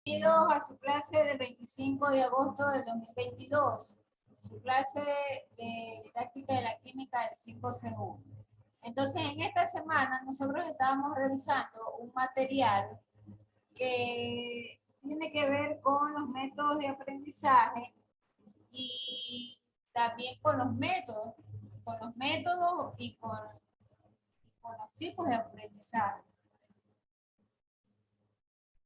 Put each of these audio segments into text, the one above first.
Bienvenidos a su clase del 25 de agosto del 2022, su clase de didáctica de la química del 5C1. Entonces, en esta semana nosotros estábamos revisando un material que tiene que ver con los métodos de aprendizaje y también con los métodos y con los tipos de aprendizaje.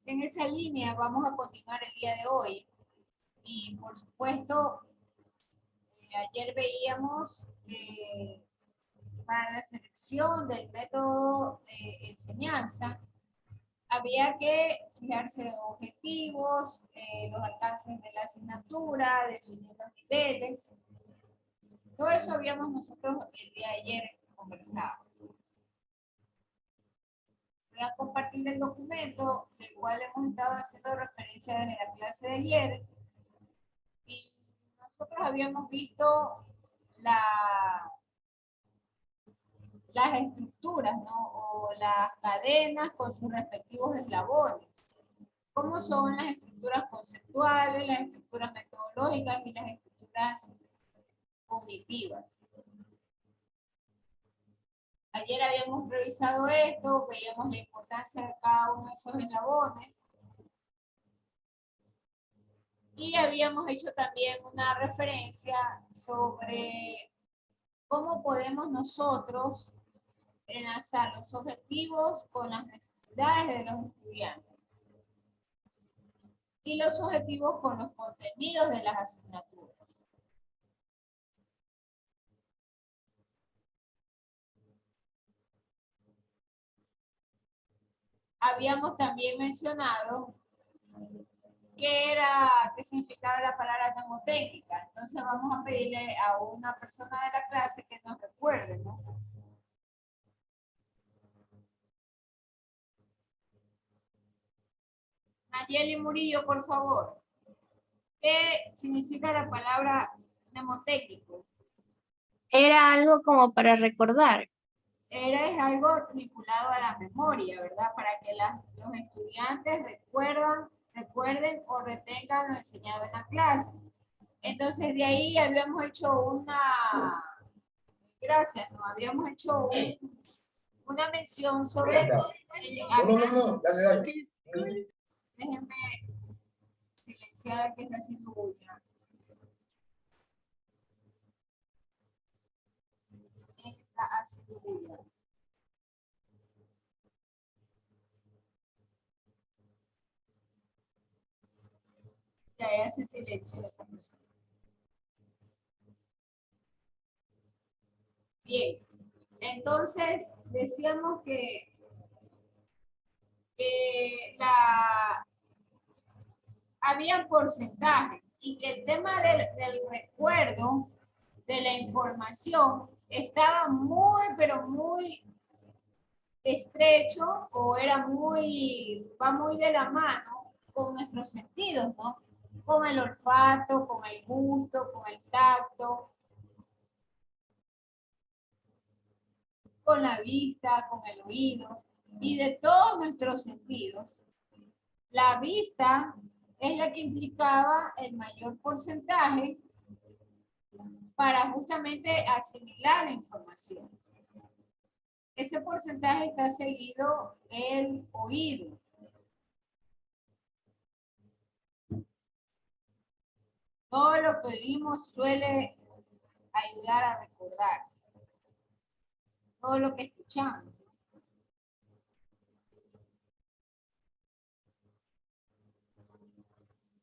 En esa línea vamos a continuar el día de hoy. Y por supuesto, ayer veíamos para la selección del método de enseñanza, había que fijarse los objetivos, los alcances de la asignatura, definir los niveles. Todo eso habíamos nosotros el día de ayer conversado. Voy a compartir el documento del cual hemos estado haciendo referencia desde la clase de ayer. Y nosotros habíamos visto las estructuras, ¿no? O las cadenas con sus respectivos eslabones. ¿Cómo son las estructuras conceptuales, las estructuras metodológicas y las estructuras cognitivas? Ayer habíamos revisado esto, veíamos la importancia de cada uno de esos eslabones. Y habíamos hecho también una referencia sobre cómo podemos nosotros enlazar los objetivos con las necesidades de los estudiantes y los objetivos con los contenidos de las asignaturas. Habíamos también mencionado qué significaba la palabra mnemotécnica. Entonces vamos a pedirle a una persona de la clase que nos recuerde, ¿no? Nayeli Murillo, por favor. ¿Qué significa la palabra mnemotécnico? Era algo como para recordar. Es algo vinculado a la memoria, ¿verdad? Para que los estudiantes recuerden o retengan lo enseñado en la clase. Entonces, de ahí habíamos hecho gracias, ¿no? Habíamos hecho una mención sobre... No, dale. Déjenme silenciar que está haciendo bulla. Está haciendo bulla. Ya se silenció esa persona. Bien, entonces decíamos que había porcentaje y que el tema del recuerdo de la información estaba muy, pero muy estrecho o va muy de la mano con nuestros sentidos, ¿no? Con el olfato, con el gusto, con el tacto, con la vista, con el oído y de todos nuestros sentidos. La vista es la que implicaba el mayor porcentaje para justamente asimilar la información. Ese porcentaje está seguido del oído. Todo lo que oímos suele ayudar a recordar. Todo lo que escuchamos.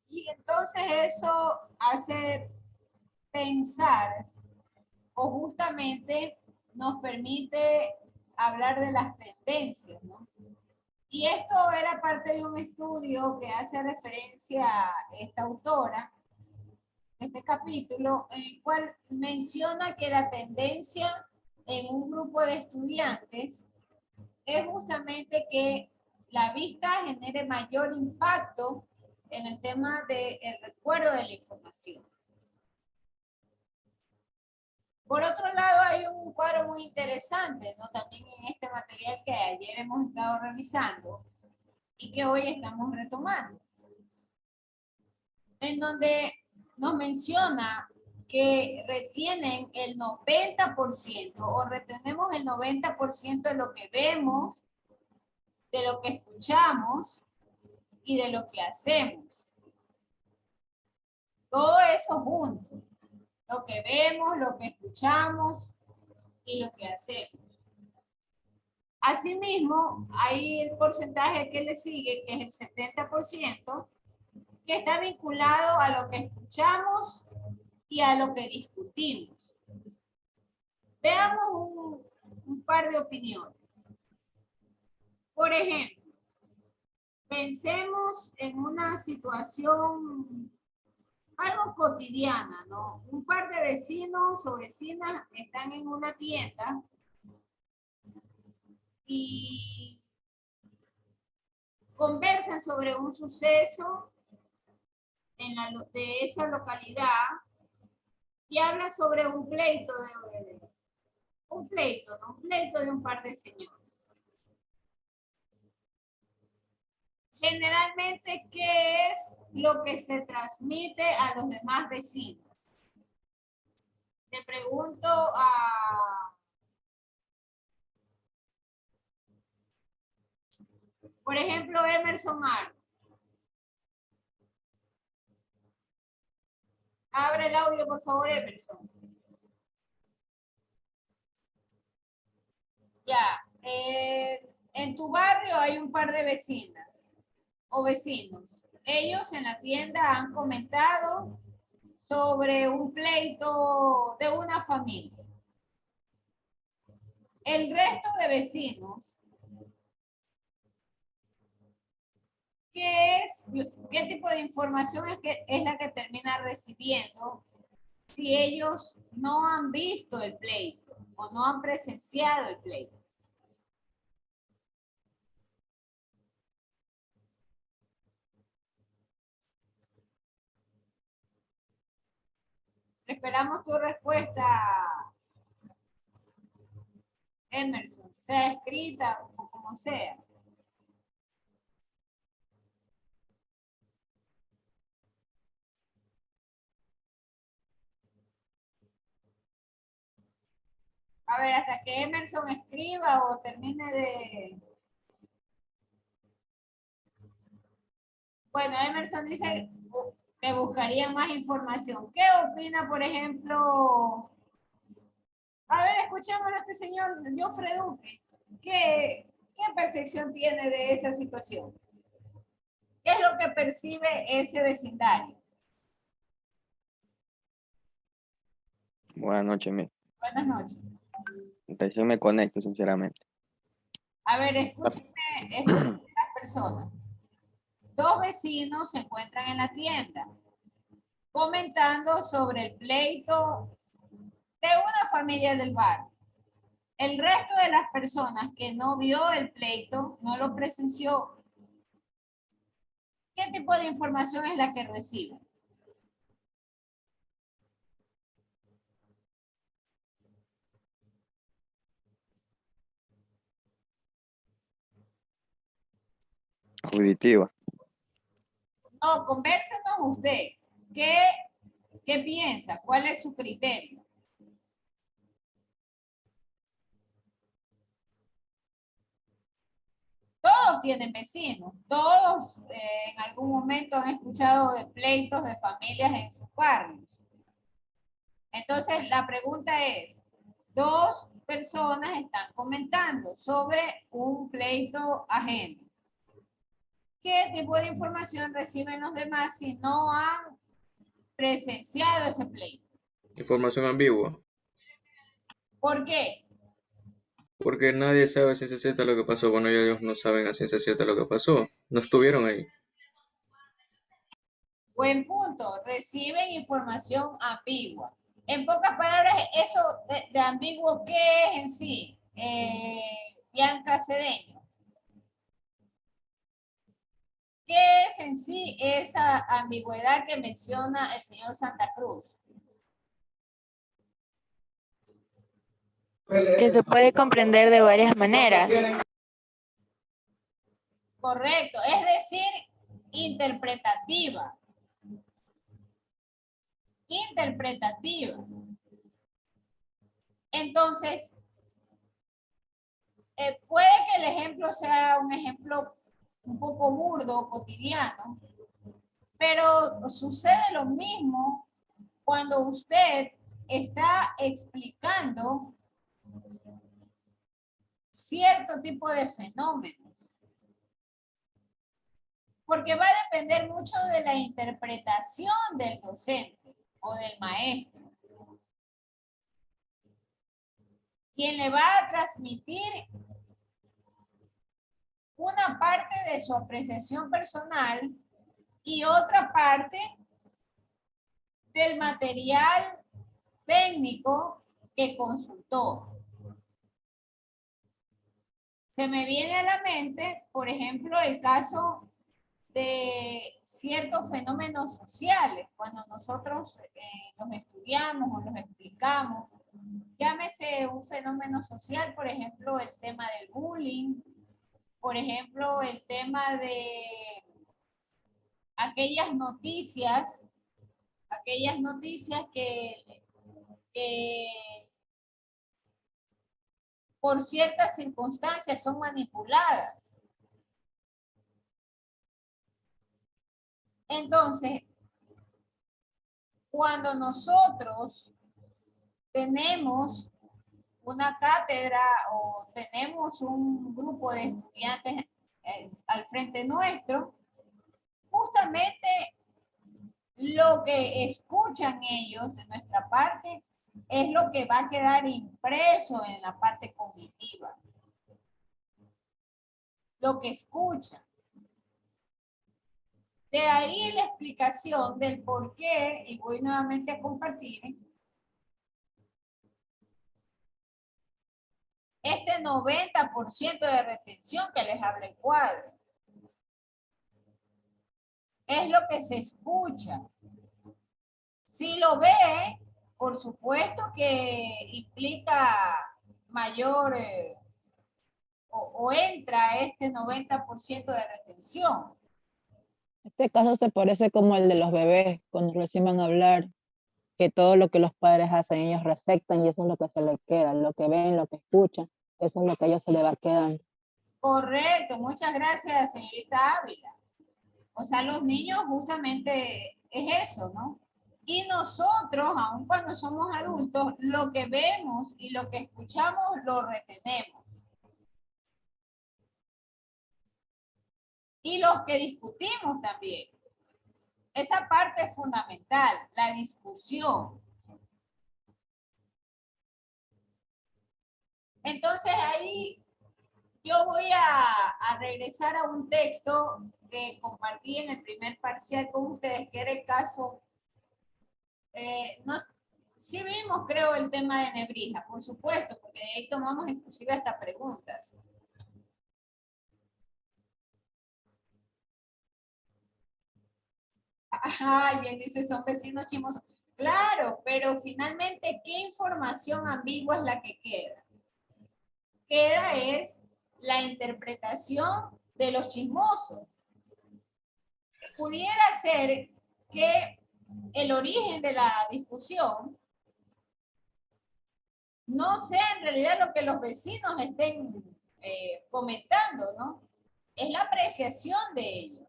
Y entonces eso hace pensar o justamente nos permite hablar de las tendencias, ¿no? Y esto era parte de un estudio que hace referencia a esta autora, este capítulo, en el cual menciona que la tendencia en un grupo de estudiantes es justamente que la vista genere mayor impacto en el tema del recuerdo de la información. Por otro lado, hay un cuadro muy interesante, ¿no? También en este material que ayer hemos estado revisando y que hoy estamos retomando. en donde nos menciona que retienen el 90% o retenemos el 90% de lo que vemos, de lo que escuchamos y de lo que hacemos. Todo eso junto. Lo que vemos, lo que escuchamos y lo que hacemos. Asimismo, hay el porcentaje que le sigue, que es el 70%, que está vinculado a lo que escuchamos y a lo que discutimos. Veamos un par de opiniones. Por ejemplo, pensemos en una situación algo cotidiana, ¿no? Un par de vecinos o vecinas están en una tienda y conversan sobre un suceso de esa localidad y hablan sobre un pleito un pleito de un par de señores. Generalmente, ¿qué es lo que se transmite a los demás vecinos? Le pregunto por ejemplo, Emerson Ar. Abre el audio, por favor, Emerson. Ya. En tu barrio hay un par de vecinas o vecinos. Ellos en la tienda han comentado sobre un pleito de una familia. El resto de vecinos, ¿qué tipo de información es la que termina recibiendo si ellos no han visto el pleito o no han presenciado el pleito? Esperamos tu respuesta, Emerson, sea escrita o como sea. A ver, hasta que Emerson escriba o termine de... Bueno, Emerson dice que buscaría más información. ¿Qué opina, por ejemplo? A ver, escuchemos a este señor Jofre Duque. ¿Qué percepción tiene de esa situación? ¿Qué es lo que percibe ese vecindario? Buenas noches, Buenas noches. recién me conecto, sinceramente. A ver, escúcheme las personas. Dos vecinos se encuentran en la tienda comentando sobre el pleito de una familia del barrio. El resto de las personas que no vio el pleito, no lo presenció, ¿qué tipo de información es la que recibe? Auditiva. No, convérsenos usted. ¿Qué piensa? ¿Cuál es su criterio? Todos tienen vecinos, todos en algún momento han escuchado de pleitos de familias en sus barrios. Entonces, la pregunta es, dos personas están comentando sobre un pleito ajeno. ¿Qué tipo de información reciben los demás si no han presenciado ese pleito? Información ambigua, ¿Por qué? porque nadie sabe a ciencia cierta lo que pasó. Bueno, ellos no saben a ciencia cierta lo que pasó, no estuvieron ahí. Buen punto, reciben información ambigua. En pocas palabras, eso de ambiguo, ¿qué es en sí? Bianca Cedeño. ¿Qué es en sí esa ambigüedad que menciona el señor Santa Cruz? Que se puede comprender de varias maneras. Correcto, es decir, interpretativa. interpretativa. Entonces, puede que el ejemplo sea un ejemplo un poco burdo, cotidiano, pero sucede lo mismo cuando usted está explicando cierto tipo de fenómenos. Porque va a depender mucho de la interpretación del docente o del maestro, quien le va a transmitir una parte de su apreciación personal y otra parte del material técnico que consultó. Se me viene a la mente, por ejemplo, el caso de ciertos fenómenos sociales, cuando nosotros los estudiamos o los explicamos. Llámese un fenómeno social, por ejemplo, el tema del bullying, por ejemplo, el tema de aquellas noticias que por ciertas circunstancias son manipuladas. Entonces, cuando nosotros tenemos una cátedra o tenemos un grupo de estudiantes al frente nuestro, justamente lo que escuchan ellos de nuestra parte es lo que va a quedar impreso en la parte cognitiva. Lo que escuchan. De ahí la explicación del por qué, y voy nuevamente a compartir, este 90% de retención que les habla el cuadro. Es lo que se escucha. Si lo ve, por supuesto que implica mayor o entra este 90% de retención. Este caso se parece como el de los bebés, cuando recién van a hablar, que todo lo que los padres hacen, ellos receptan y eso es lo que se les queda, lo que ven, lo que escuchan, eso es lo que a ellos se les va quedando. Correcto, muchas gracias, señorita Ávila. O sea, los niños justamente es eso, ¿no? Y nosotros, aun cuando somos adultos, lo que vemos y lo que escuchamos lo retenemos. Y los que discutimos también. Esa parte es fundamental, la discusión. Entonces ahí yo voy a regresar a un texto que compartí en el primer parcial con ustedes, que era el caso, sí vimos creo el tema de Nebrija, por supuesto, porque de ahí tomamos inclusive hasta preguntas. Ay, bien dice, son vecinos chismosos. Claro, pero finalmente, ¿qué información ambigua es la que queda? Queda es la interpretación de los chismosos. Pudiera ser que el origen de la discusión no sea en realidad lo que los vecinos estén comentando, ¿no? Es la apreciación de ellos.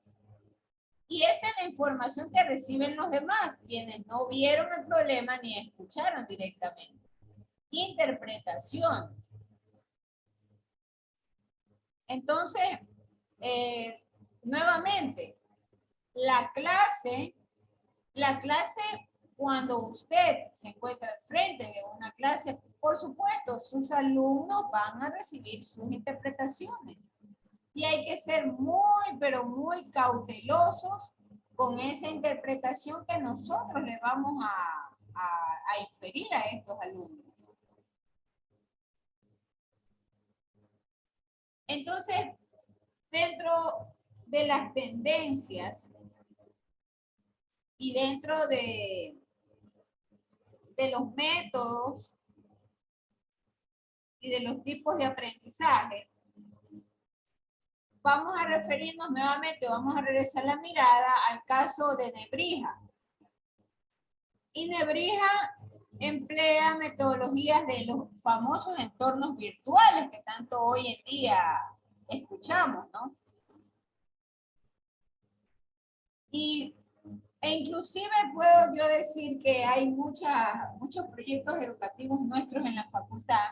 Y esa es la información que reciben los demás, quienes no vieron el problema ni escucharon directamente. Interpretaciones. Entonces, nuevamente, la clase, cuando usted se encuentra al frente de una clase, por supuesto, sus alumnos van a recibir sus interpretaciones. Y hay que ser muy, pero muy cautelosos con esa interpretación que nosotros le vamos a inferir a estos alumnos. Entonces, dentro de las tendencias y dentro de los métodos y de los tipos de aprendizaje, vamos a referirnos nuevamente, vamos a regresar la mirada al caso de Nebrija. Y Nebrija emplea metodologías de los famosos entornos virtuales que tanto hoy en día escuchamos, ¿no? E inclusive puedo yo decir que hay muchos proyectos educativos nuestros en la facultad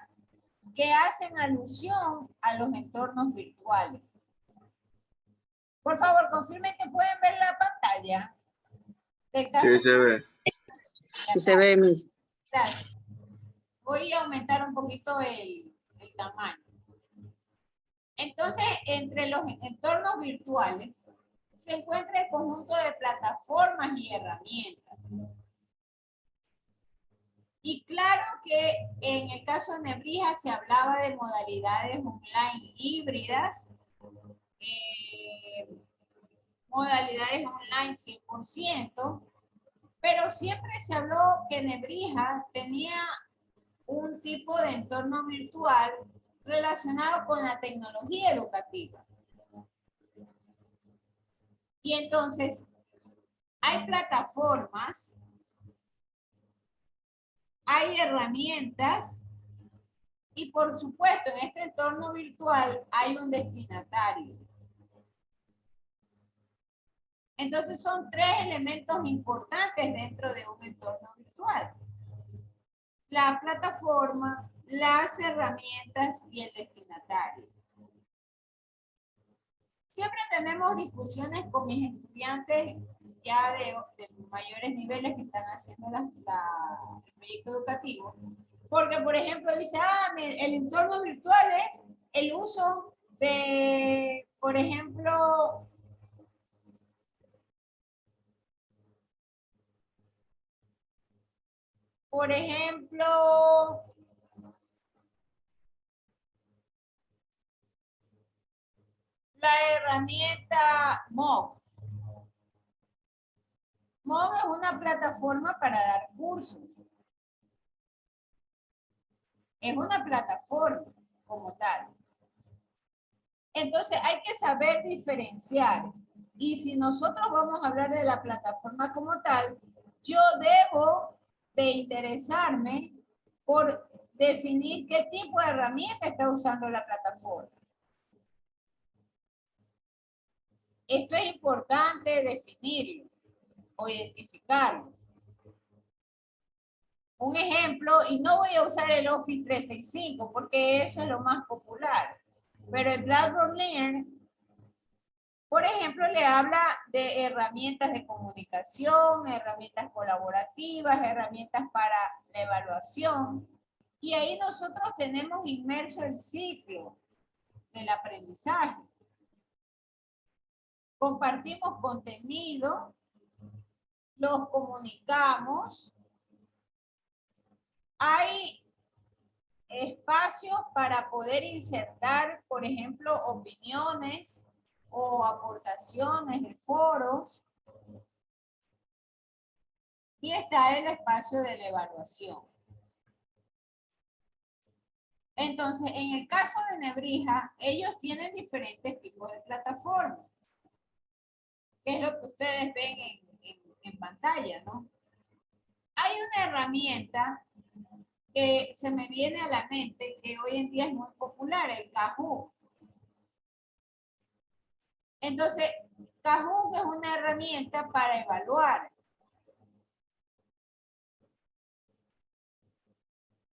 que hacen alusión a los entornos virtuales. Por favor, confirmen que pueden ver la pantalla. Sí, se ve. Sí se ve, Miss. Gracias. Voy a aumentar un poquito el tamaño. Entonces, entre los entornos virtuales se encuentra el conjunto de plataformas y herramientas. Y claro que en el caso de Nebrija se hablaba de modalidades online híbridas, modalidades online 100%, pero siempre se habló que Nebrija tenía un tipo de entorno virtual relacionado con la tecnología educativa. Y entonces, hay plataformas, hay herramientas y por supuesto en este entorno virtual hay un destinatario. Entonces son tres elementos importantes dentro de un entorno virtual: la plataforma, las herramientas y el destinatario. Siempre tenemos discusiones con mis estudiantes ya de mayores niveles que están haciendo el proyecto educativo, porque por ejemplo dice, el entorno virtual es el uso de, por ejemplo, la herramienta MOOC. MOOC es una plataforma para dar cursos. Es una plataforma como tal. Entonces hay que saber diferenciar. Y si nosotros vamos a hablar de la plataforma como tal, yo debo de interesarme por definir qué tipo de herramienta está usando la plataforma. Esto es importante definirlo o identificarlo. Un ejemplo, y no voy a usar el Office 365 porque eso es lo más popular, pero el Blackboard Learn, por ejemplo, le habla de herramientas de comunicación, herramientas colaborativas, herramientas para la evaluación, y ahí nosotros tenemos inmerso el ciclo del aprendizaje. Compartimos contenido, los comunicamos, hay espacios para poder insertar, por ejemplo, opiniones o aportaciones de foros, y está el espacio de la evaluación. Entonces, en el caso de Nebrija, ellos tienen diferentes tipos de plataformas, que es lo que ustedes ven en pantalla, ¿no? Hay una herramienta que se me viene a la mente, que hoy en día es muy popular, el Kahoot. Entonces, Kahoot es una herramienta para evaluar.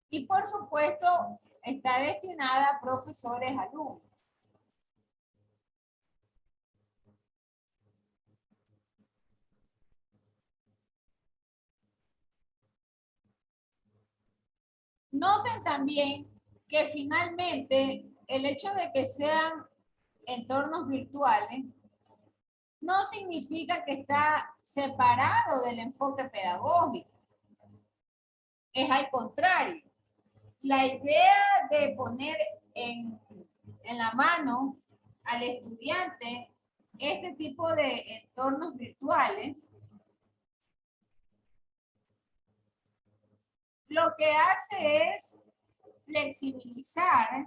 Y por supuesto, está destinada a profesores, alumnos. Noten también que finalmente el hecho de que sean entornos virtuales no significa que está separado del enfoque pedagógico. Es al contrario. La idea de poner en la mano al estudiante este tipo de entornos virtuales, lo que hace es flexibilizar,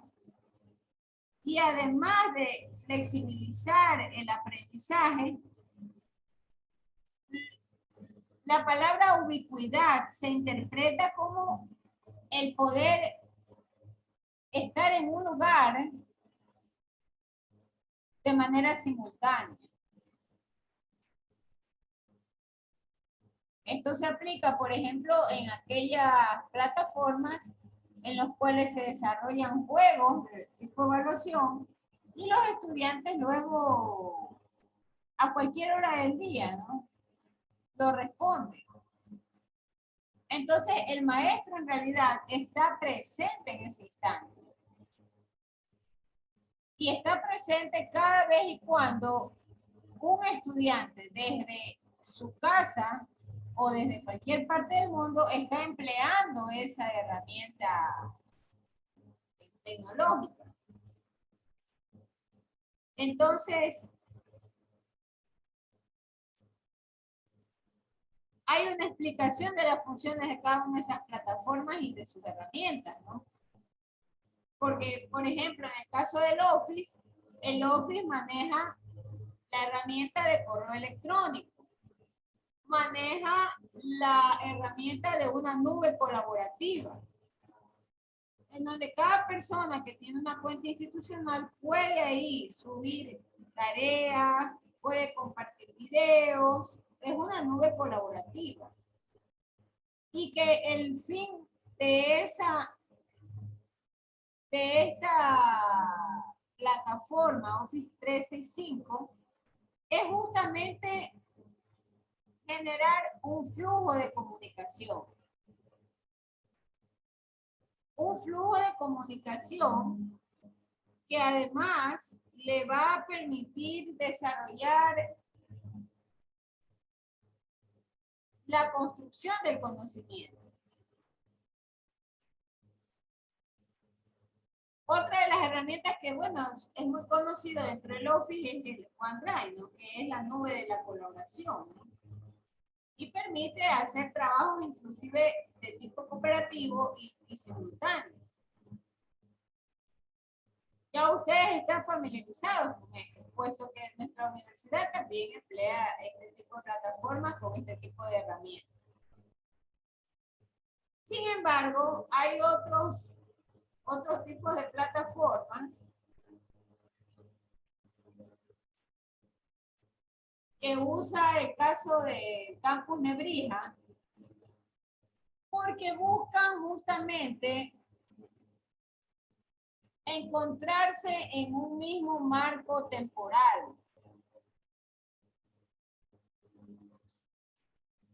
y además de flexibilizar el aprendizaje, La palabra ubicuidad se interpreta como el poder estar en un lugar de manera simultánea. Esto se aplica, por ejemplo, en aquellas plataformas en las cuales se desarrollan juegos de tipo evaluación y los estudiantes luego, a cualquier hora del día, ¿no?, lo responden. Entonces, el maestro en realidad está presente en ese instante. Y está presente cada vez y cuando un estudiante desde su casa o desde cualquier parte del mundo está empleando esa herramienta tecnológica. Entonces, hay una explicación de las funciones de cada una de esas plataformas y de sus herramientas, ¿no? Porque, por ejemplo, en el caso del Office, el Office maneja la herramienta de correo electrónico, maneja la herramienta de una nube colaborativa, en donde cada persona que tiene una cuenta institucional puede ahí subir tareas, puede compartir videos, es una nube colaborativa. Y que el fin de esta plataforma Office 365 es justamente generar un flujo de comunicación. Un flujo de comunicación que además le va a permitir desarrollar la construcción del conocimiento. Otra de las herramientas que, bueno, es muy conocida dentro del Office es el OneDrive, ¿no?, que es la nube de la colaboración, ¿no?, y permite hacer trabajos inclusive de tipo cooperativo y simultáneo. Ya ustedes están familiarizados con esto, puesto que nuestra universidad también emplea este tipo de plataformas con este tipo de herramientas. Sin embargo, hay otros tipos de plataformas que usa el caso de Campus Nebrija, porque buscan justamente encontrarse en un mismo marco temporal.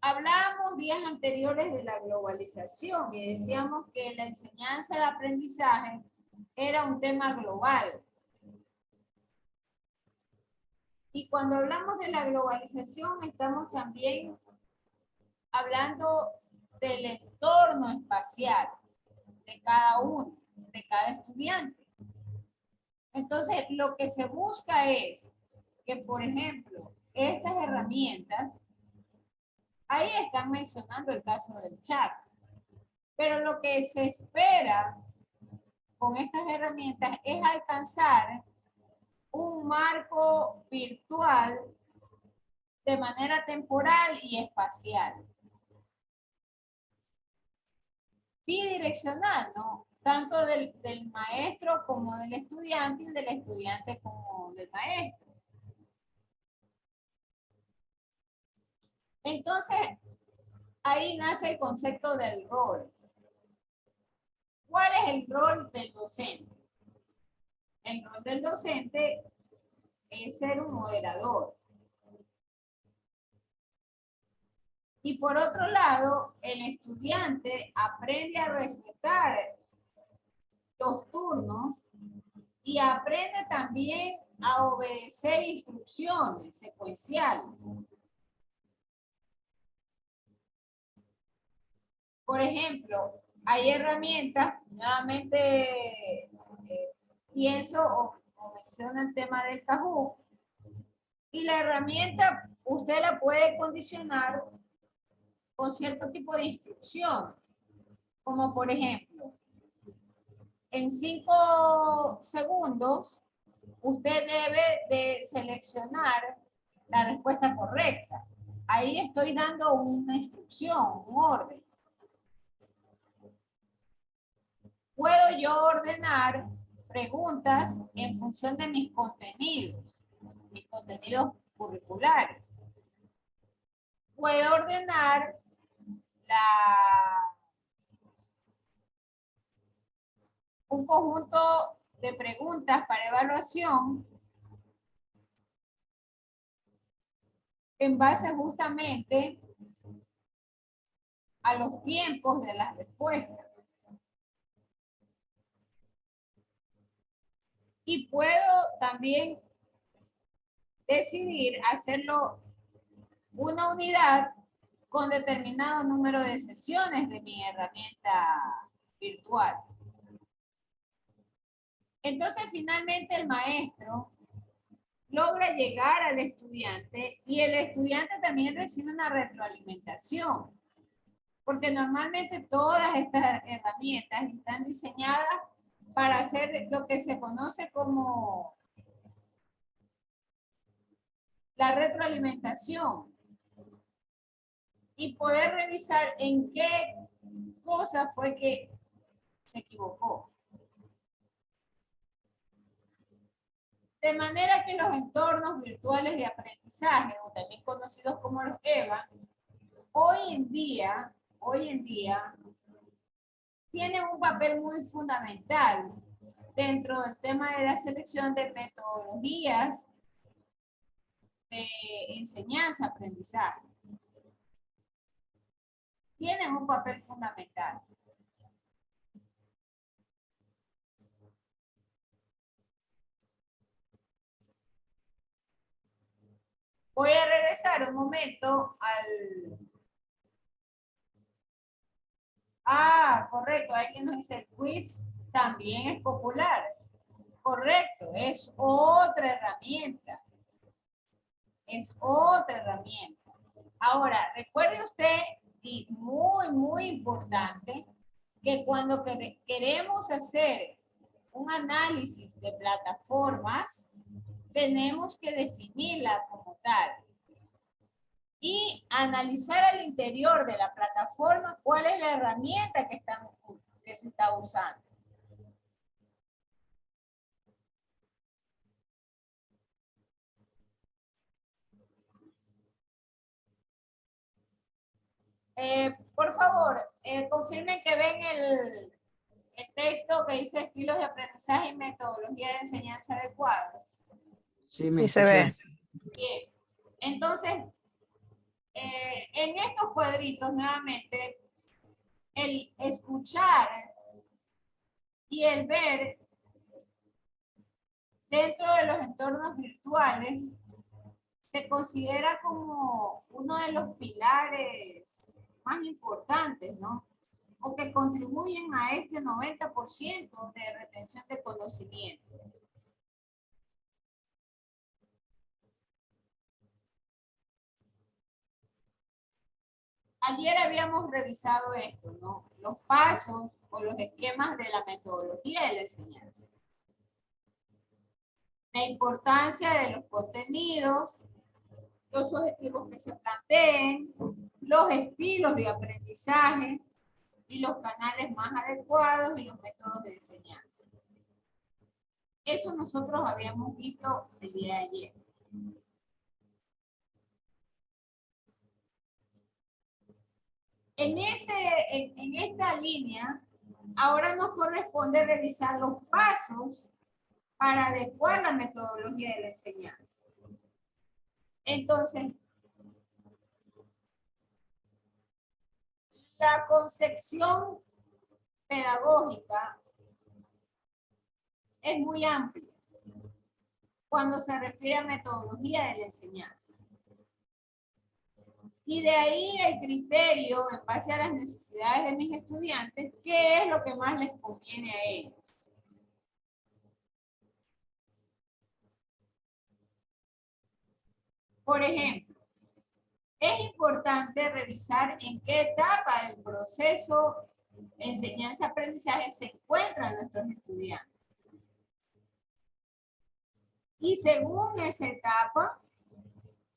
Hablábamos días anteriores de la globalización y decíamos que la enseñanza del aprendizaje era un tema global. Y cuando hablamos de la globalización, estamos también hablando del entorno espacial de cada uno, de cada estudiante. Entonces, lo que se busca es que, por ejemplo, estas herramientas, ahí están mencionando el caso del chat, pero lo que se espera con estas herramientas es alcanzar un marco virtual de manera temporal y espacial. Bidireccional, ¿no? Tanto del maestro como del estudiante y del estudiante como del maestro. Entonces, ahí nace el concepto del rol. ¿Cuál es el rol del docente? El rol del docente es ser un moderador. Y por otro lado, el estudiante aprende a respetar los turnos y aprende también a obedecer instrucciones secuenciales. Por ejemplo, hay herramientas, nuevamente pienso o menciono el tema del Kahoot, y la herramienta usted la puede condicionar con cierto tipo de instrucciones, como por ejemplo, en 5 segundos usted debe de seleccionar la respuesta correcta. ahí estoy dando una instrucción, un orden. Puedo yo ordenar preguntas en función de mis contenidos curriculares. Puedo ordenar un conjunto de preguntas para evaluación en base justamente a los tiempos de las respuestas. Y puedo también decidir hacerlo una unidad con determinado número de sesiones de mi herramienta virtual. Entonces, finalmente el maestro logra llegar al estudiante y el estudiante también recibe una retroalimentación. Porque normalmente todas estas herramientas están diseñadas para hacer lo que se conoce como la retroalimentación y poder revisar en qué cosa fue que se equivocó. De manera que los entornos virtuales de aprendizaje, o también conocidos como los EVA, hoy en día tienen un papel muy fundamental dentro del tema de la selección de metodologías de enseñanza-aprendizaje. Tienen un papel fundamental. Voy a regresar un momento al... Ah, correcto, hay quien nos dice el quiz también es popular. Correcto, es otra herramienta. Es otra herramienta. Ahora, recuerde usted, y muy importante, que cuando queremos hacer un análisis de plataformas, tenemos que definirla como tal. Y analizar al interior de la plataforma cuál es la herramienta que se está usando. Por favor, confirmen que ven el texto que dice estilos de aprendizaje y metodología de enseñanza adecuados. Sí, Sí, se ve. Bien, entonces, en estos cuadritos nuevamente, el escuchar y el ver dentro de los entornos virtuales se considera como uno de los pilares más importantes, ¿no? O que contribuyen a este 90% de retención de conocimiento. Ayer habíamos revisado esto, ¿no? Los pasos o los esquemas de la metodología de la enseñanza. La importancia de los contenidos, los objetivos que se planteen, los estilos de aprendizaje y los canales más adecuados y los métodos de enseñanza. Eso nosotros habíamos visto el día de ayer. En esta línea, ahora nos corresponde revisar los pasos para adecuar la metodología de la enseñanza. Entonces, la concepción pedagógica es muy amplia cuando se refiere a metodología de la enseñanza. Y de ahí el criterio, en base a las necesidades de mis estudiantes, qué es lo que más les conviene a ellos. Por ejemplo, es importante revisar en qué etapa del proceso de enseñanza-aprendizaje se encuentran nuestros estudiantes. Y según esa etapa,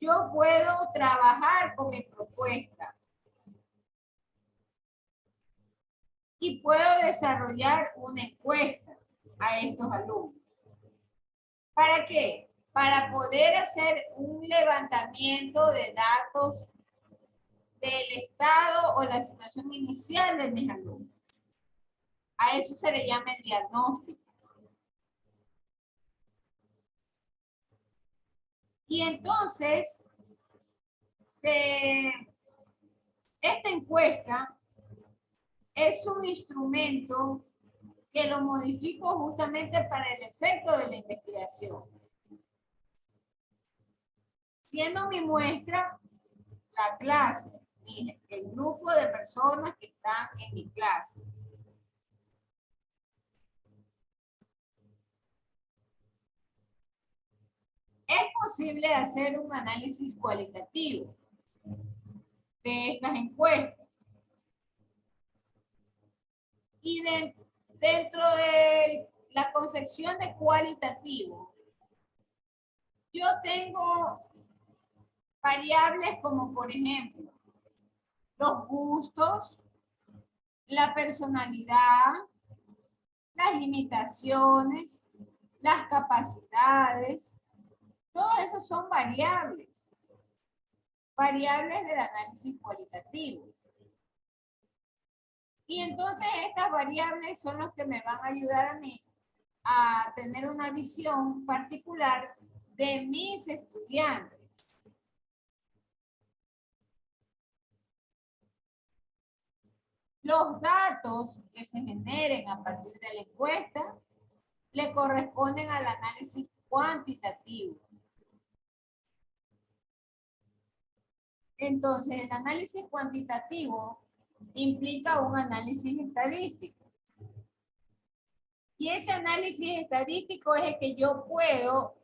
yo puedo trabajar con mi propuesta y puedo desarrollar una encuesta a estos alumnos. ¿Para qué? Para poder hacer un levantamiento de datos del estado o la situación inicial de mis alumnos. A eso se le llama el diagnóstico. Y entonces, esta encuesta es un instrumento que lo modifico justamente para el efecto de la investigación. Siendo mi muestra la clase, el grupo de personas que están en mi clase. Es posible hacer un análisis cualitativo de estas encuestas. Y dentro de la concepción de cualitativo, yo tengo variables como, por ejemplo, los gustos, la personalidad, las limitaciones, las capacidades. Todo eso son variables. Variables del análisis cualitativo. Y entonces estas variables son las que me van a ayudar a mí a tener una visión particular de mis estudiantes. Los datos que se generen a partir de la encuesta le corresponden al análisis cuantitativo. Entonces, el análisis cuantitativo implica un análisis estadístico. Y ese análisis estadístico es el que yo puedo,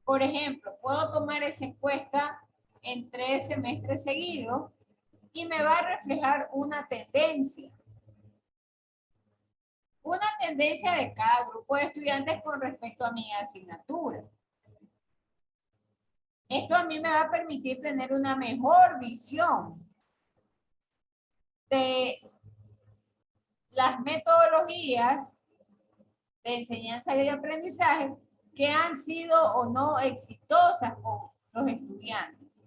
por ejemplo, puedo tomar esa encuesta en 3 semestres seguidos y me va a reflejar una tendencia. Una tendencia de cada grupo de estudiantes con respecto a mi asignatura. Esto a mí me va a permitir tener una mejor visión de las metodologías de enseñanza y de aprendizaje que han sido o no exitosas con los estudiantes.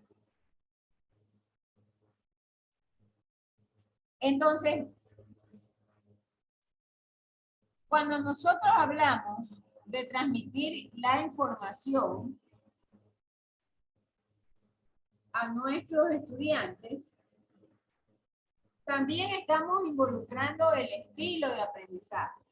Entonces, cuando nosotros hablamos de transmitir la información a nuestros estudiantes, también estamos involucrando el estilo de aprendizaje.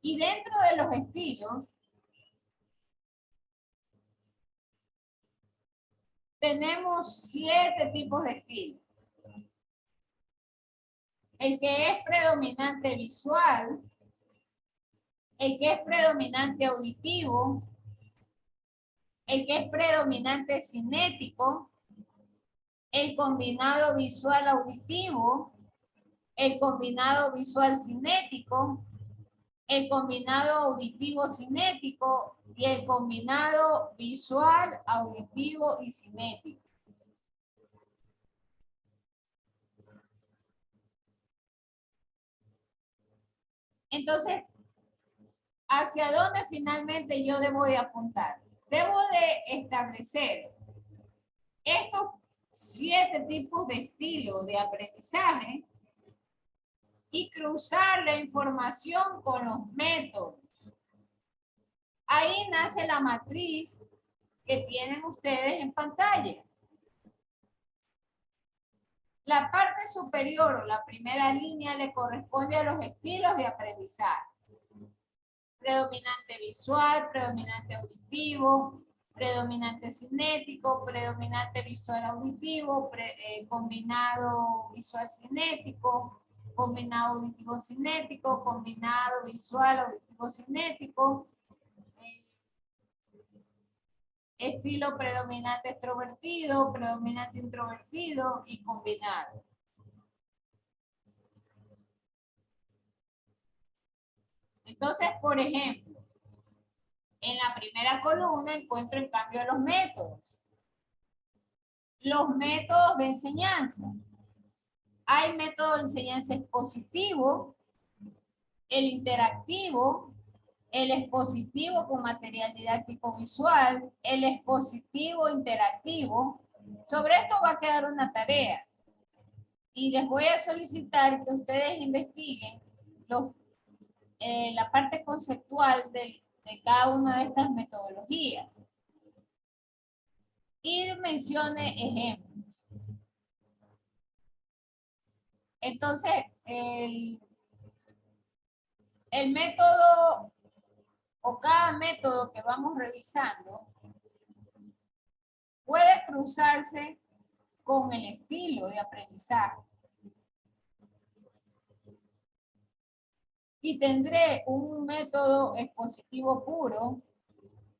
Y dentro de los estilos, tenemos 7 tipos de estilos. El que es predominante visual, el que es predominante auditivo, el que es predominante cinético, el combinado visual auditivo, el combinado visual cinético, el combinado auditivo cinético y el combinado visual auditivo y cinético. Entonces, ¿hacia dónde finalmente yo debo de apuntar? Debo de establecer estos 7 tipos de estilo de aprendizaje y cruzar la información con los métodos. Ahí nace la matriz que tienen ustedes en pantalla. La parte superior o la primera línea le corresponde a los estilos de aprendizaje. Predominante visual, predominante auditivo, predominante cinético, predominante visual auditivo, combinado visual cinético, combinado auditivo cinético, combinado visual auditivo cinético, estilo predominante extrovertido, predominante introvertido y combinado. Entonces, por ejemplo, en la primera columna encuentro el cambio de los métodos. Los métodos de enseñanza. Hay método de enseñanza expositivo, el interactivo, el expositivo con material didáctico visual, el expositivo interactivo. Sobre esto va a quedar una tarea. Y les voy a solicitar que ustedes investiguen la parte conceptual de cada una de estas metodologías. Y mencione ejemplos. Entonces, el método o cada método que vamos revisando puede cruzarse con el estilo de aprendizaje. Y tendré un método expositivo puro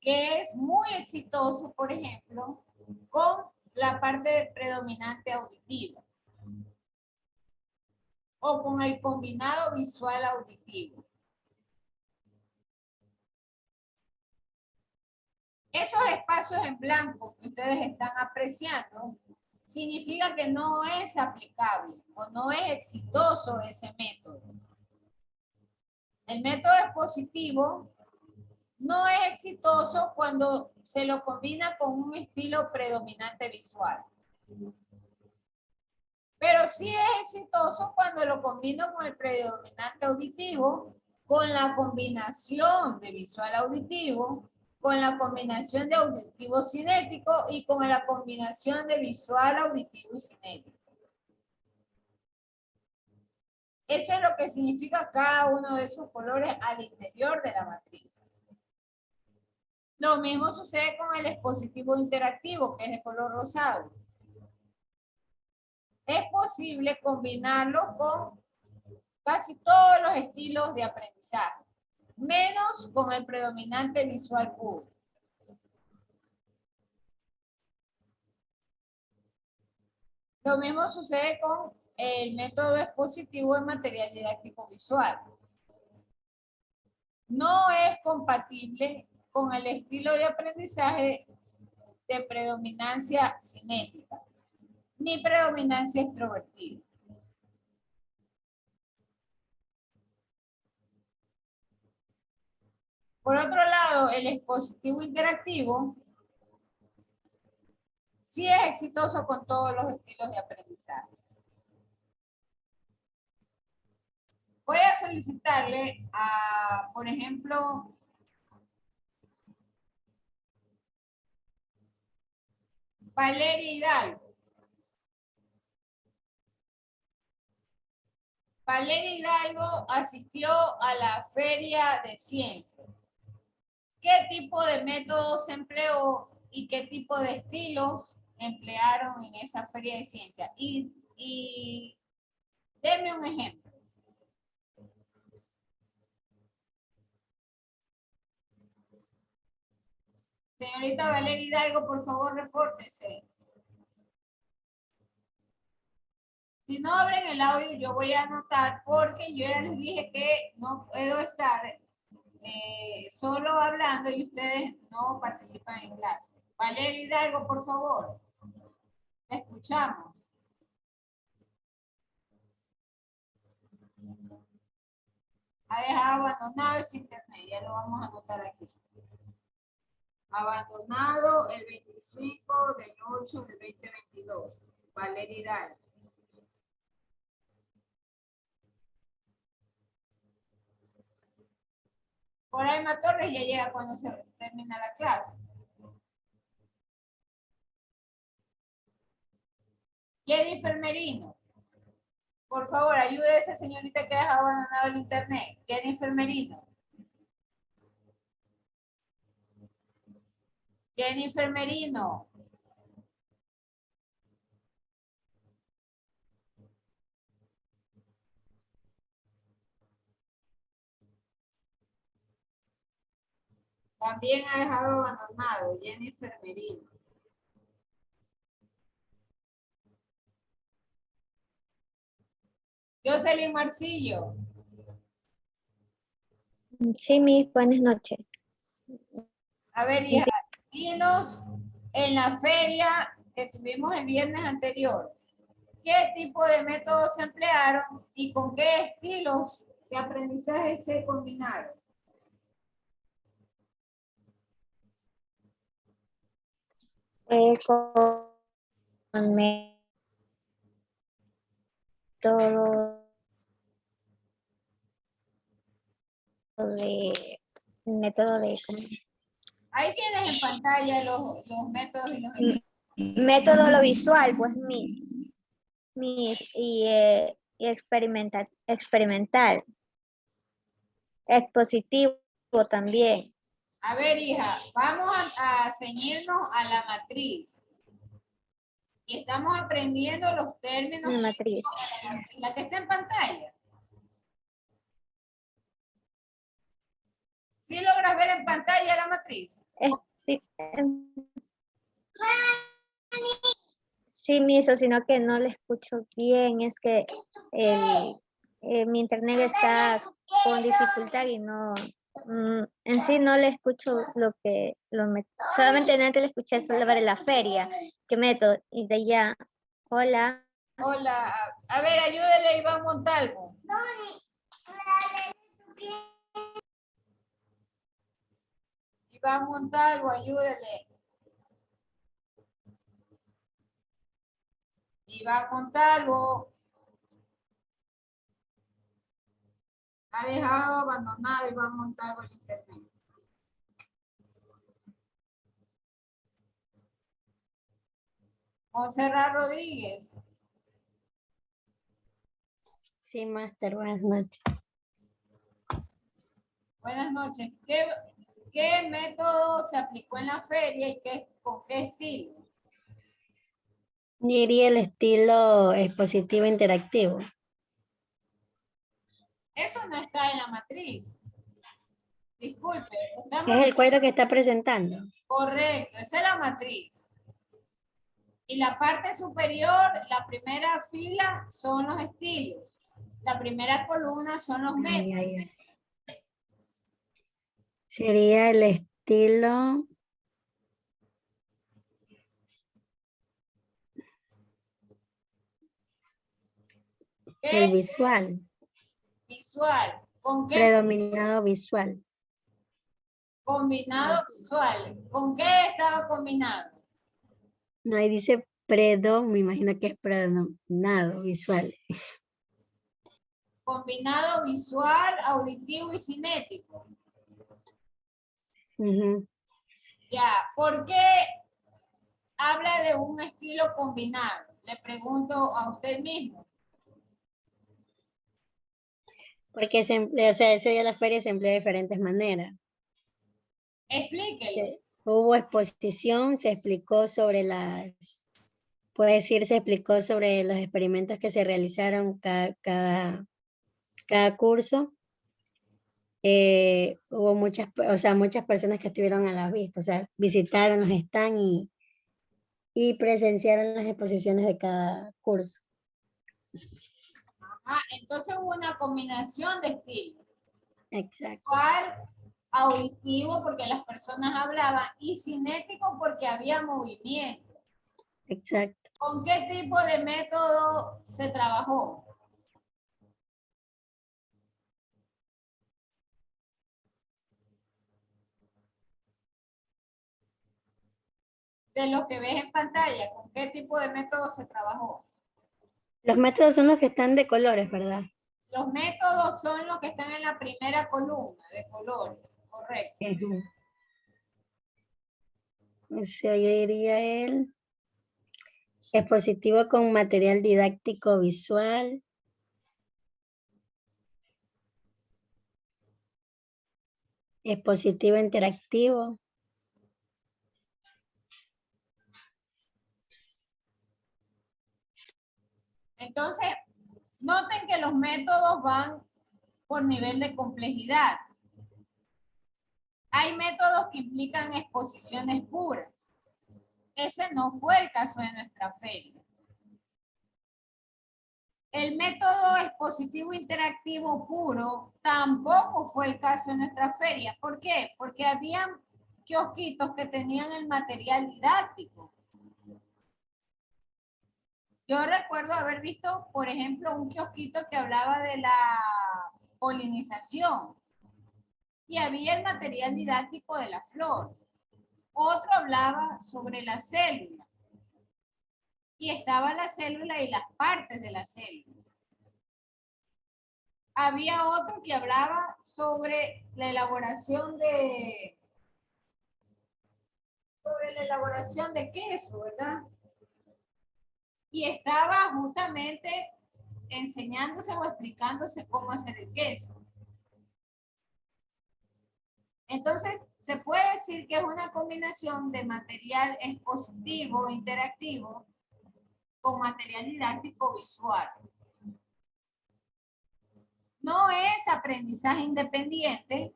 que es muy exitoso, por ejemplo, con la parte predominante auditiva o con el combinado visual auditivo. Esos espacios en blanco que ustedes están apreciando significa que no es aplicable o no es exitoso ese método. El método expositivo no es exitoso cuando se lo combina con un estilo predominante visual. Pero sí es exitoso cuando lo combino con el predominante auditivo, con la combinación de visual auditivo, con la combinación de auditivo cinético y con la combinación de visual auditivo y cinético. Eso es lo que significa cada uno de esos colores al interior de la matriz. Lo mismo sucede con el expositivo interactivo, que es de color rosado. Es posible combinarlo con casi todos los estilos de aprendizaje, menos con el predominante visual puro. Lo mismo sucede con el método expositivo en material didáctico visual. No es compatible con el estilo de aprendizaje de predominancia cinética, ni predominancia extrovertida. Por otro lado, el expositivo interactivo sí es exitoso con todos los estilos de aprendizaje. Voy a solicitarle a, por ejemplo, Valeria Hidalgo. Valeria Hidalgo asistió a la Feria de Ciencias. ¿Qué tipo de métodos empleó y qué tipo de estilos emplearon en esa Feria de Ciencias? Y denme un ejemplo. Señorita Valeria Hidalgo, por favor, repórtese. Si no abren el audio, yo voy a anotar porque yo ya les dije que no puedo estar solo hablando y ustedes no participan en clase. Valeria Hidalgo, por favor. La escuchamos. Ha dejado abandonado ese internet, ya lo vamos a anotar aquí. Abandonado el 25 del 8 del 2022. Valeria Hidalgo. Coraima Torres ya llega cuando se termina la clase. Jennifer Merino. Por favor, ayude a esa señorita que ha abandonado el internet. Jennifer Merino. Jennifer Merino. También ha dejado abandonado Jennifer Merino. Jocelyn Marcillo. Sí, mis buenas noches. A ver, hija, dinos en la feria que tuvimos el viernes anterior, ¿qué tipo de métodos se emplearon y con qué estilos de aprendizaje se combinaron? Fue con método de Ahí tienes en pantalla los métodos y los estilos. método lo visual, pues y experimental, expositivo también. A ver, hija, vamos a ceñirnos a la matriz. Y estamos aprendiendo los términos. La matriz. La que está en pantalla. ¿Sí logras ver en pantalla la matriz? Sí, sí, miso, sino que no le escucho bien. Es que mi internet está con dificultad y no, en sí no le escucho solamente antes le escuché sobre la feria, qué método, y de allá, hola. Hola, a ver, ayúdele a Iván Montalvo. Iván Montalvo, ayúdele. Iván Montalvo. Ha dejado abandonado Iván Montalvo el internet. Montserrat Rodríguez. Sí, máster, buenas noches. Buenas noches. ¿Qué método se aplicó en la feria y con qué estilo? Diría el estilo expositivo interactivo. Eso no está en la matriz. Disculpe. Es el cuadro que está presentando. Correcto, esa es la matriz. Y la parte superior, la primera fila son los estilos. La primera columna son los métodos. Ay. Sería el estilo el visual. Visual. ¿Con qué? Predominado visual. Combinado visual. ¿Con qué estaba combinado? No, ahí dice me imagino que es predominado visual. Combinado visual, auditivo y cinético. Ya, ¿por qué habla de un estilo combinado? Le pregunto a usted mismo. Porque se emplea, o sea, ese día de la feria se emplea de diferentes maneras. Explíquelo. Hubo exposición, se explicó sobre se explicó sobre los experimentos que se realizaron cada curso. Hubo muchas personas que estuvieron a la vista, o sea, visitaron los stands y presenciaron las exposiciones de cada curso. Entonces hubo una combinación de estilos. Exacto. Visual, auditivo porque las personas hablaban y cinético porque había movimiento. Exacto. ¿Con qué tipo de método se trabajó? De lo que ves en pantalla, ¿con qué tipo de método se trabajó? Los métodos son los que están de colores, ¿verdad? Los métodos son los que están en la primera columna de colores, correcto. O sea, yo diría el expositivo con material didáctico visual. Expositivo interactivo. Entonces, noten que los métodos van por nivel de complejidad. Hay métodos que implican exposiciones puras. Ese no fue el caso de nuestra feria. El método expositivo interactivo puro tampoco fue el caso en nuestra feria. ¿Por qué? Porque habían kiosquitos que tenían el material didáctico. Yo recuerdo haber visto, por ejemplo, un kiosquito que hablaba de la polinización y había el material didáctico de la flor. Otro hablaba sobre la célula y estaba la célula y las partes de la célula. Había otro que hablaba sobre la elaboración de queso, ¿verdad? Y estaba justamente enseñándose o explicándose cómo hacer el queso. Entonces, se puede decir que es una combinación de material expositivo interactivo con material didáctico visual. No es aprendizaje independiente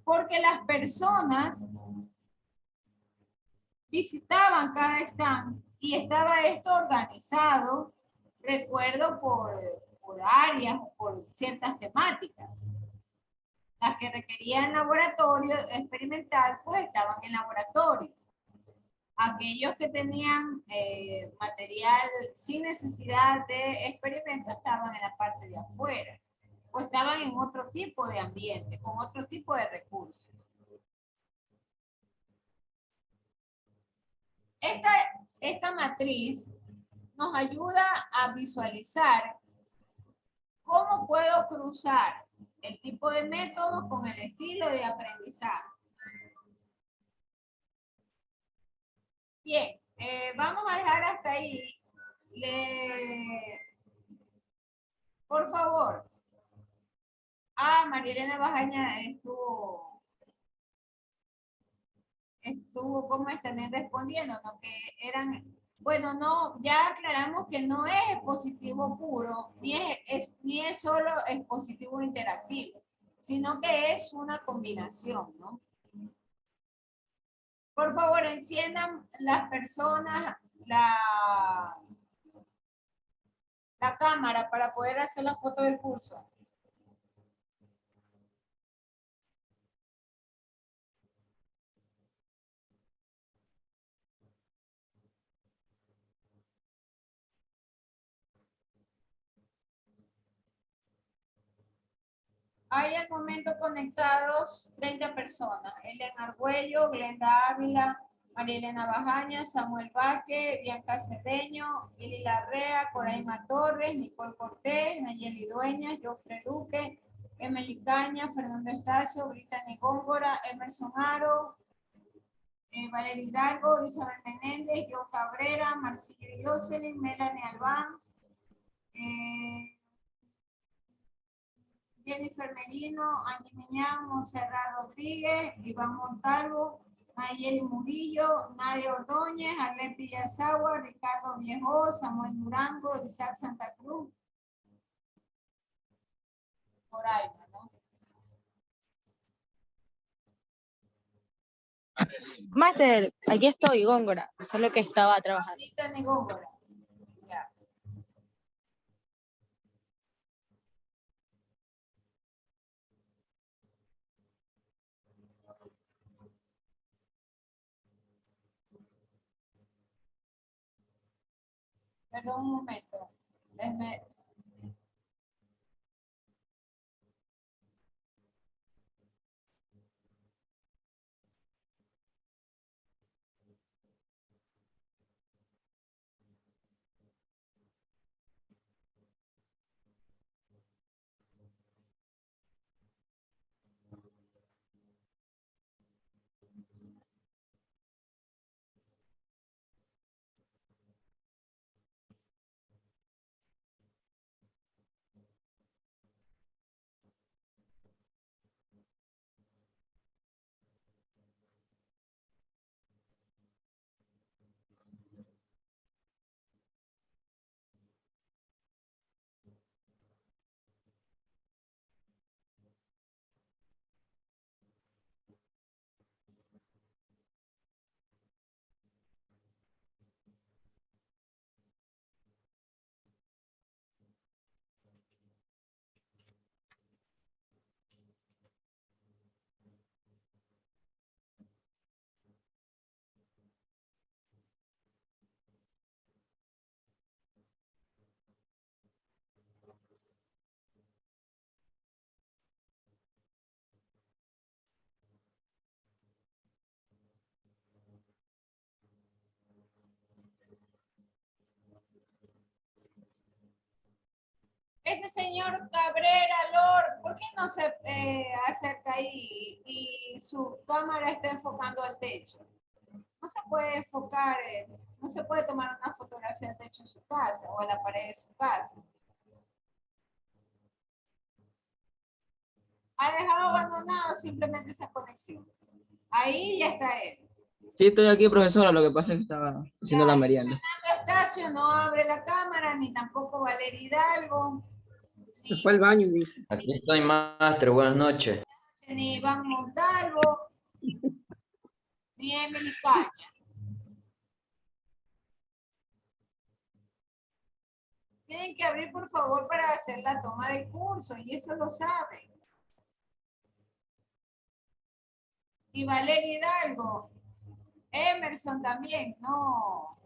porque las personas visitaban cada stand y estaba esto organizado, recuerdo, por áreas o por ciertas temáticas. Las que requerían laboratorio experimental, pues estaban en laboratorio. Aquellos que tenían material sin necesidad de experimento estaban en la parte de afuera, o estaban en otro tipo de ambiente, con otro tipo de recursos. Esta matriz nos ayuda a visualizar cómo puedo cruzar el tipo de método con el estilo de aprendizaje. Bien, vamos a dejar hasta ahí. Por favor. María Elena Bajaña estuvo como también respondiendo, ¿no? Que eran, bueno, no, ya aclaramos que no es expositivo puro, ni es solo expositivo interactivo, sino que es una combinación, ¿no? Por favor, enciendan las personas la cámara para poder hacer la foto del curso. Hay al momento conectados 30 personas. Elena Argüello, Glenda Ávila, María Elena Bajaña, Samuel Vaque, Bianca Cedeño, Ili Larrea, Coraima Torres, Nicole Cortés, Nayeli Dueñas, Jofre Duque, Emily Caña, Fernando Estacio, Brittany Góngora, Emerson Aro, Valeria Hidalgo, Isabel Menéndez, John Cabrera, Marcillo Jocelyn, Melanie Albán, Jennifer Merino, Angie Miñán, Monserrat Rodríguez, Iván Montalvo, Nayeli Murillo, Nadia Ordóñez, Arlene Villasagua, Ricardo Viejo, Samuel Durango, Isaac Santa Cruz, por ahí, ¿no? Máster, aquí estoy, Góngora. Es lo que estaba trabajando. Brittany Góngora. Ya. Perdón un momento. señor Cabrera Lor, ¿por qué no se acerca ahí y su cámara está enfocando al techo? No se puede enfocar, no se puede tomar una fotografía del techo de su casa o a la pared de su casa. Ha dejado abandonado simplemente esa conexión. Ahí ya está él. Sí, estoy aquí, profesora. Lo que pasa es que estaba haciendo la merienda. Estacio no abre la cámara, ni tampoco Valeria Hidalgo, Se fue al baño, dice. Aquí estoy, máster, buenas noches. ni Iván Montalvo, ni Emily Caña. Tienen que abrir, por favor, para hacer la toma de curso, y eso lo saben. Y Valeria Hidalgo, Emerson también, no.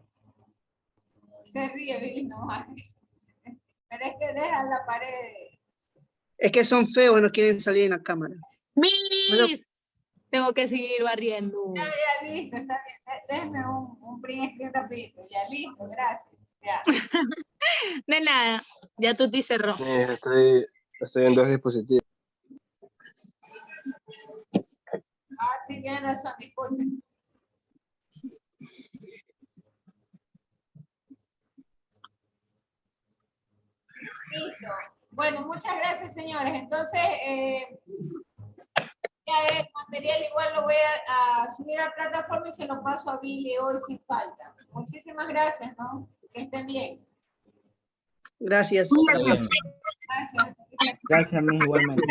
Se ríe, Billy, no más. Pero es que deja la pared. Es que son feos y no quieren salir en la cámara. Miss, tengo que seguir barriendo. Ya listo, está bien. Déjeme un print screen rapidito. Ya listo, gracias. Ya. De nada, ya tú te cerró. Sí, estoy en 2 dispositivos. Ah, sí, tiene razón, disculpen. Listo. Bueno, muchas gracias, señores. Entonces, ya el material igual lo voy a subir a la plataforma y se lo paso a Billy hoy sin falta. Muchísimas gracias, ¿no? Que estén bien. Gracias. Gracias. Gracias a mí igualmente.